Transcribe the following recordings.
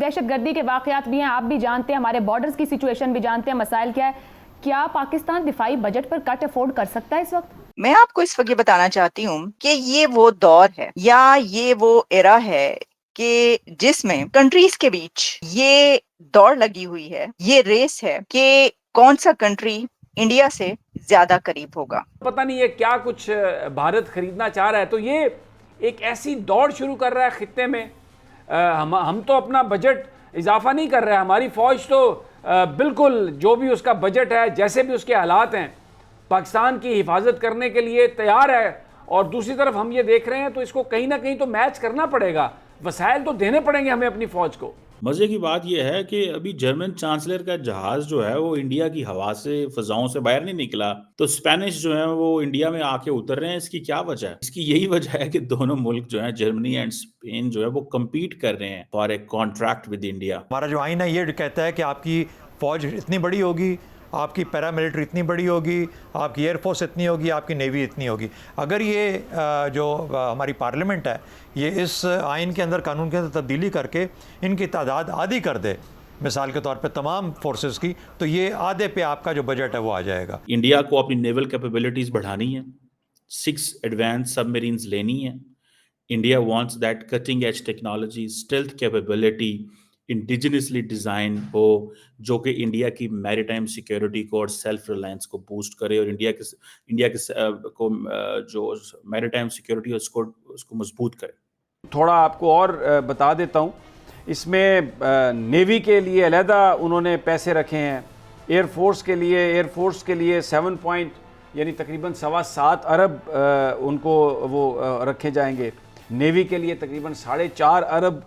دہشت گردی کے واقعات بھی ہیں، آپ بھی جانتے ہیں، ہمارے بارڈرز کی سچویشن بھی جانتے ہیں، مسائل کیا ہے. کیا پاکستان دفاعی بجٹ پر کٹ افورڈ کر سکتا ہے اس وقت؟ میں آپ کو اس وقت یہ بتانا چاہتی ہوں کہ یہ وہ دور ہے یا یہ وہ ایرا ہے کہ جس میں کنٹریز کے بیچ یہ دوڑ لگی ہوئی ہے، یہ ریس ہے کہ کون سا کنٹری انڈیا سے زیادہ قریب ہوگا. پتہ نہیں یہ کیا کچھ بھارت خریدنا چاہ رہا ہے، تو یہ ایک ایسی دوڑ شروع کر رہا ہے خطے میں. ہم تو اپنا بجٹ اضافہ نہیں کر رہے، ہماری فوج تو بالکل جو بھی اس کا بجٹ ہے، جیسے بھی اس کے حالات ہیں، پاکستان کی حفاظت کرنے کے لیے تیار ہے. اور دوسری طرف ہم یہ دیکھ رہے ہیں تو اس کو کہیں نہ کہیں تو میچ کرنا پڑے گا، وسائل تو دینے پڑیں گے ہمیں اپنی فوج کو. مزے کی بات یہ ہے کہ ابھی جرمن چانسلر کا جہاز جو ہے وہ انڈیا کی ہوا سے فضاؤں سے باہر نہیں نکلا، تو اسپینش جو ہے وہ انڈیا میں آ کے اتر رہے ہیں. اس کی کیا وجہ ہے؟ اس کی یہی وجہ ہے کہ دونوں ملک جو ہیں جرمنی اینڈ اسپین جو ہے وہ کمپیٹ کر رہے ہیں for a contract with India. ہمارا جو آئین ہے یہ کہتا ہے کہ آپ کی فوج اتنی بڑی ہوگی، آپ کی پیرا ملٹری اتنی بڑی ہوگی، آپ کی ایئر فورس اتنی ہوگی، آپ کی نیوی اتنی ہوگی. اگر یہ جو ہماری پارلیمنٹ ہے یہ اس آئین کے اندر، قانون کے اندر تبدیلی کر کے ان کی تعداد آدھی کر دے، مثال کے طور پہ تمام فورسز کی، تو یہ آدھے پہ آپ کا جو بجٹ ہے وہ آ جائے گا. انڈیا کو اپنی نیول کیپیبلٹیز بڑھانی ہے، 6 ایڈوانس سب مرینز لینی ہے. India wants that cutting edge technology, stealth capability indigenously design ہو جو کہ انڈیا کی میری ٹائم سیکیورٹی کو اور سیلف ریلائنس کو بوسٹ کرے، اور انڈیا کے کو جو میری ٹائم سیکیورٹی ہے اس کو مضبوط کرے. تھوڑا آپ کو اور بتا دیتا ہوں، اس میں نیوی کے لیے علیحدہ انہوں نے پیسے رکھے ہیں، ایئر فورس کے لیے 7 یعنی تقریباً 7.25 ارب ان کو وہ رکھے جائیں گے. نیوی کے لیے تقریباً 4.5 ارب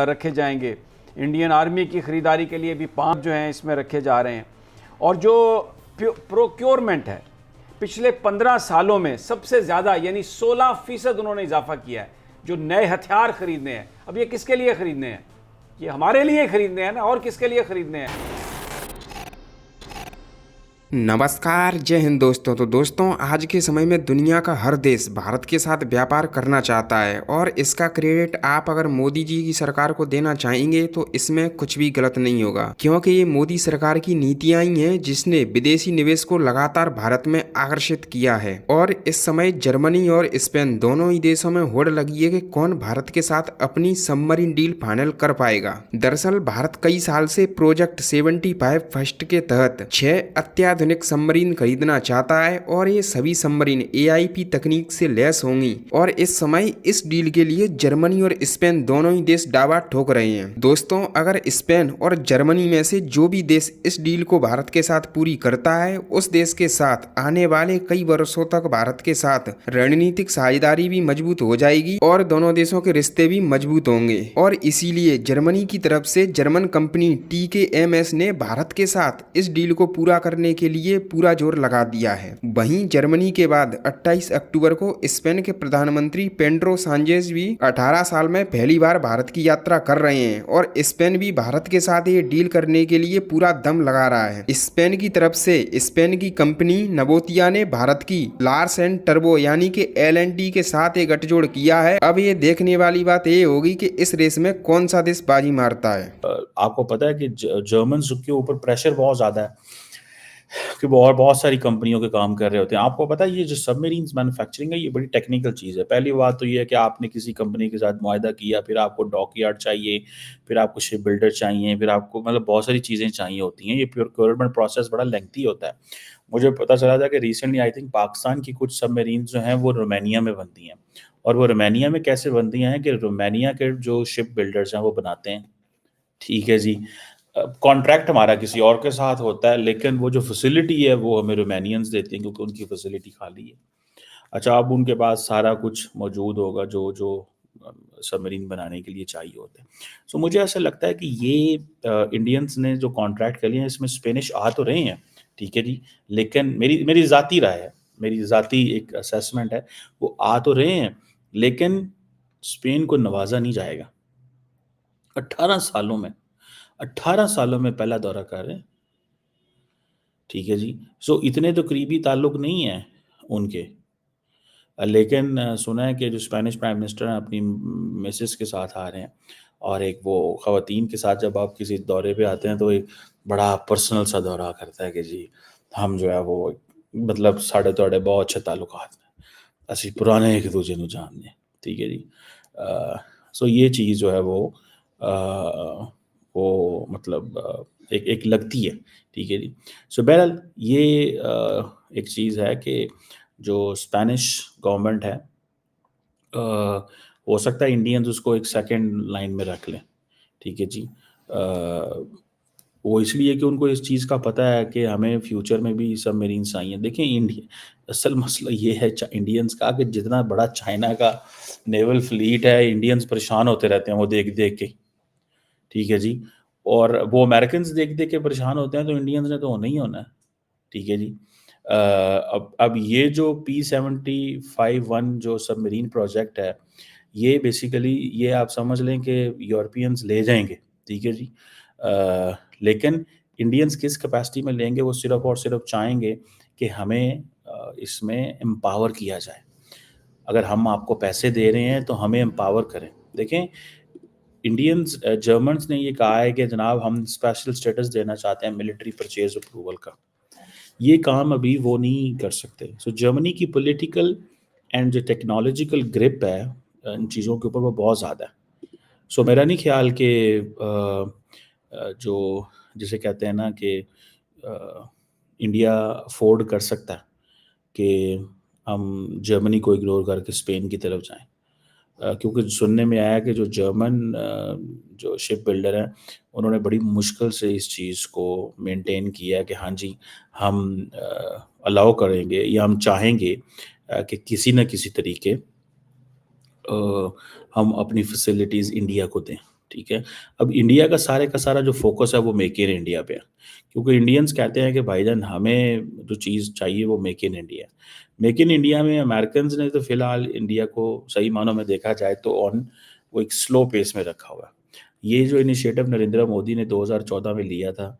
رکھے جائیں گے. انڈین آرمی کی خریداری کے لیے بھی 5 جو ہیں اس میں رکھے جا رہے ہیں. اور جو پروکیورمنٹ ہے پچھلے 15 سالوں میں سب سے زیادہ یعنی 16% انہوں نے اضافہ کیا ہے جو نئے ہتھیار خریدنے ہیں. اب یہ کس کے لیے خریدنے ہیں؟ یہ ہمارے لیے خریدنے ہیں نا، اور کس کے لیے خریدنے ہیں؟ نمسکار، جے ہند دوستوں. تو دوستوں، آج کے سمے میں دنیا کا ہر دیش بھارت کے ساتھ بیاپار کرنا چاہتا ہے، اور اس کا کریڈٹ آپ اگر مودی جی کی سرکار کو دینا چاہیں گے تو اس میں کچھ بھی غلط نہیں ہوگا، کیونکہ یہ مودی سرکار کی نیتیاں ہی ہیں جس نے ودیشی نویش کو لگاتار بھارت میں آکرشت کیا ہے. اور اس سمے جرمنی اور اسپین دونوں ہی دیشوں میں ہوڑ لگی ہے کہ کون بھارت کے ساتھ اپنی سب مرین ڈیل فائنل کر پائے گا. دراصل بھارت کئی سال سے پروجیکٹ 75 فرسٹ کے تحت 6 اتیادھنک سب مرین خریدنا چاہتا ہے، اور یہ سبھی سب مرین AIP تکنیک سے لیس ہوں گی. اور اس سمے اس ڈیل کے لیے جرمنی اور اسپین دونوں ہی دیش دعویٰ ٹھوک رہے ہیں. دوستوں، اگر اسپین اور جرمنی میں سے جو بھی دیش اس ڈیل کو بھارت کے ساتھ پوری کرتا ہے، اس دیش کے ساتھ آنے والے کئی برسوں تک بھارت کے ساتھ رਣنیتک ساجھیداری بھی مضبوط ہو جائے گی اور دونوں دیشوں کے رشتے بھی مضبوط ہوں گے. اور اسی لیے جرمنی کی طرف سے جرمن کمپنی TKMS نے بھارت کے ساتھ اس ڈیل کو پورا کرنے کے لیے پورا زور لگا دیا ہے. وہیں جرمنی کے بعد 28 اکتوبر کو اسپین کے پردھان منتری پیڈرو سانچیز بھی 18 سال میں پہلی بار بھارت کی یاترا کر رہے ہیں، اور اسپین بھی بھارت کے ساتھ یہ ڈیل کرنے کے لیے پورا دم لگا رہا ہے. اسپین کی طرف سے اسپین کی کمپنی نبوتیا نے بھارت کی لارس اینڈ ٹربو یعنی کہ LNT کے ساتھ ایک گٹھ جوڑ کیا ہے. اب یہ دیکھنے والی بات یہ ہوگی کہ اس ریس میں کون سا دیش بازی مارتا ہے. آپ کو پتا ہے کہ جرمنز کے اوپر پریشر بہت زیادہ ہے کہ وہ اور بہت ساری کمپنیوں کے کام کر رہے ہوتے ہیں. آپ کو پتا ہے یہ جو سب میرینز مینوفیکچرنگ ہے یہ بڑی ٹیکنیکل چیز ہے. پہلی بات تو یہ ہے کہ آپ نے کسی کمپنی کے ساتھ معاہدہ کیا، پھر آپ کو ڈاک یارڈ چاہیے، پھر آپ کو شپ بلڈر چاہیے، پھر آپ کو مطلب بہت ساری چیزیں چاہیے ہوتی ہیں. یہ پروکیورمنٹ پروسیس بڑا لینتھی ہوتا ہے. مجھے پتا چلا تھا کہ ریسنٹلی آئی تھنک پاکستان کی کچھ سب میرینز جو ہیں وہ رومانیہ میں بنتی ہیں. اور وہ رومانیہ میں کیسے بنتی ہیں کہ رومانیہ کے جو شپ بلڈرز ہیں وہ بناتے ہیں. ٹھیک ہے جی، کانٹریکٹ ہمارا کسی اور کے ساتھ ہوتا ہے، لیکن وہ جو فیسلٹی ہے وہ ہمیں رومانینز دیتے ہیں کیونکہ ان کی فیسلٹی خالی ہے. اچھا، اب ان کے پاس سارا کچھ موجود ہوگا جو سب مرین بنانے کے لیے چاہیے ہوتا ہے. سو مجھے ایسا لگتا ہے کہ یہ انڈینس نے جو کانٹریکٹ کر لیا ہے اس میں اسپینش آ تو رہے ہیں، ٹھیک ہے جی، لیکن میری ذاتی رائے ہے، میری ذاتی ایک اسیسمنٹ ہے، وہ آ تو رہے ہیں لیکن اسپین کو نوازا نہیں جائے گا. 18 سالوں میں پہلا دورہ کر رہے ہیں، ٹھیک ہے جی. سو اتنے تو قریبی تعلق نہیں ہیں ان کے، لیکن سنا ہے کہ جو اسپینش پرائم منسٹر ہیں اپنی مسز کے ساتھ آ رہے ہیں. اور ایک وہ خواتین کے ساتھ جب آپ کسی دورے پہ آتے ہیں تو ایک بڑا پرسنل سا دورہ کرتا ہے کہ جی ہم جو ہے وہ مطلب ساڑھے توڑے بہت اچھے تعلقات ہیں، اسی پرانے ایک دوسرے نو جاننے، ٹھیک ہے جی. سو یہ چیز جو ہے وہ مطلب ایک لگتی ہے، ٹھیک ہے جی. سو بہرحال یہ ایک چیز ہے کہ جو اسپینش گورنمنٹ ہے ہو سکتا ہے انڈینز اس کو ایک سیکنڈ لائن میں رکھ لیں، ٹھیک ہے جی. وہ اس لیے کہ ان کو اس چیز کا پتہ ہے کہ ہمیں فیوچر میں بھی سب میرینس آئی ہیں. دیکھیں اصل مسئلہ یہ ہے انڈینز کا کہ جتنا بڑا چائنا کا نیول فلیٹ ہے، انڈینز پریشان ہوتے رہتے ہیں وہ دیکھ دیکھ کے، ٹھیک ہے جی. اور وہ امریکنز دیکھ دیکھ کے پریشان ہوتے ہیں تو انڈینز نے تو ہونا ہی ہونا ہے، ٹھیک ہے جی. اب یہ جو P-75-1 جو سب مرین پروجیکٹ ہے، یہ بیسیکلی یہ آپ سمجھ لیں کہ یورپینز لے جائیں گے، ٹھیک ہے جی. لیکن انڈینز کس کیپیسٹی میں لیں گے؟ وہ صرف اور صرف چاہیں گے کہ ہمیں اس میں امپاور کیا جائے. اگر ہم آپ کو پیسے دے رہے ہیں تو ہمیں امپاور کریں. دیکھیں انڈینز جرمنز نے یہ کہا ہے کہ جناب ہم اسپیشل اسٹیٹس دینا چاہتے ہیں ملٹری پرچیز اپروول کا. یہ کام ابھی وہ نہیں کر سکتے. سو جرمنی کی پولیٹیکل اینڈ جو ٹیکنالوجیکل گرپ ہے ان چیزوں کے اوپر وہ بہت زیادہ ہے. سو میرا نہیں خیال کہ جو جسے کہتے ہیں نا کہ انڈیا افورڈ کر سکتا ہے کہ ہم جرمنی کو اگنور کر کے اسپین کی طرف جائیں، کیونکہ سننے میں آیا کہ جو جرمن جو شپ بلڈر ہیں انہوں نے بڑی مشکل سے اس چیز کو مینٹین کیا ہے کہ ہاں جی ہم الاؤ کریں گے یا ہم چاہیں گے کہ کسی نہ کسی طریقے ہم اپنی فیسلٹیز انڈیا کو دیں، ٹھیک ہے. اب انڈیا کا سارا جو فوکس ہے وہ میک ان انڈیا پہ ہے، کیونکہ انڈینز کہتے ہیں کہ بھائی جان ہمیں جو چیز چاہیے وہ make in India. Make in India میں امریکنز نے تو فی الحال انڈیا کو صحیح معنوں میں دیکھا جائے تو وہ ایک سلو پیس میں رکھا ہوا ہے. یہ جو انیشیٹو نریندر مودی نے 2014 میں لیا تھا،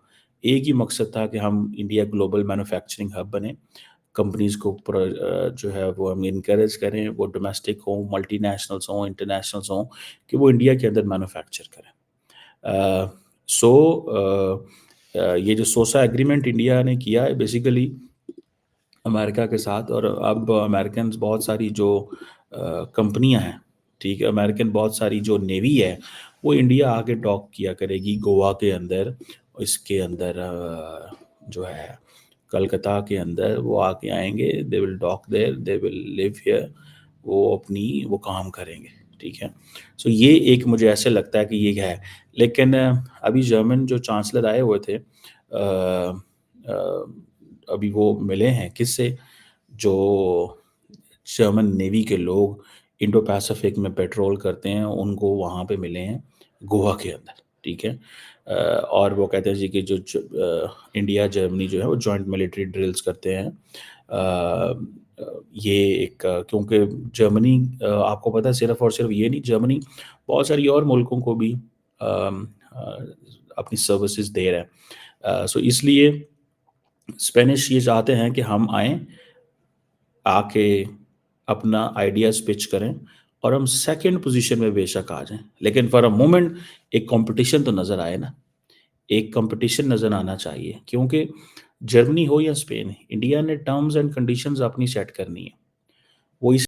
ایک ہی مقصد تھا کہ ہم انڈیا گلوبل مینوفیکچرنگ ہب بنے، کمپنیز کو جو ہے وہ ہم انکریج کریں، وہ ڈومیسٹک ہوں، ملٹی نیشنلز ہوں، انٹرنیشنلز ہوں، کہ وہ انڈیا کے اندر مینوفیکچر کریں. یہ جو سوسا ایگریمنٹ انڈیا نے کیا ہے بیسیکلی امریکہ کے ساتھ، اور اب امریکنز بہت ساری جو کمپنیاں ہیں، ٹھیک ہے، امریکن بہت ساری جو نیوی ہے وہ انڈیا آ کے ڈاک کیا کرے گی گوا کے اندر، اس کے اندر جو ہے کلکتہ کے اندر وہ آ کے آئیں گے، دے ول ڈاک دیر، دے ول لیو ہیئر، وہ وہ کام کریں گے، ٹھیک ہے. سو یہ ایک مجھے ایسے لگتا ہے کہ یہ ہے. لیکن ابھی جرمن جو چانسلر آئے ہوئے تھے ابھی وہ ملے ہیں کس سے؟ جو جرمن نیوی کے لوگ انڈو پیسیفک میں پیٹرول کرتے ہیں ان کو وہاں پہ ملے ہیں گوا کے اندر، ٹھیک ہے. اور وہ کہتے ہیں جی کہ جو انڈیا جرمنی جو ہے وہ جوائنٹ ملٹری ڈرلز کرتے ہیں. یہ ایک کیونکہ جرمنی آپ کو پتہ ہے صرف اور صرف یہ نہیں، جرمنی بہت ساری اور ملکوں کو بھی اپنی سروسز دے رہا ہے. سو اس لیے اسپینش یہ چاہتے ہیں کہ ہم آئیں، آ کے اپنا آئیڈیاز پچ کریں اور ہم سیکنڈ پوزیشن میں بے شک آ جائیں، لیکن فار اے مومنٹ ایک کمپٹیشن تو نظر آئے نا، ایک کمپٹیشن نظر آنا چاہیے. کیونکہ جرمنی ہو یا اسپین، انڈیا نے ٹرمز اینڈ کنڈیشنز اپنی سیٹ کرنی ہے. وہ اس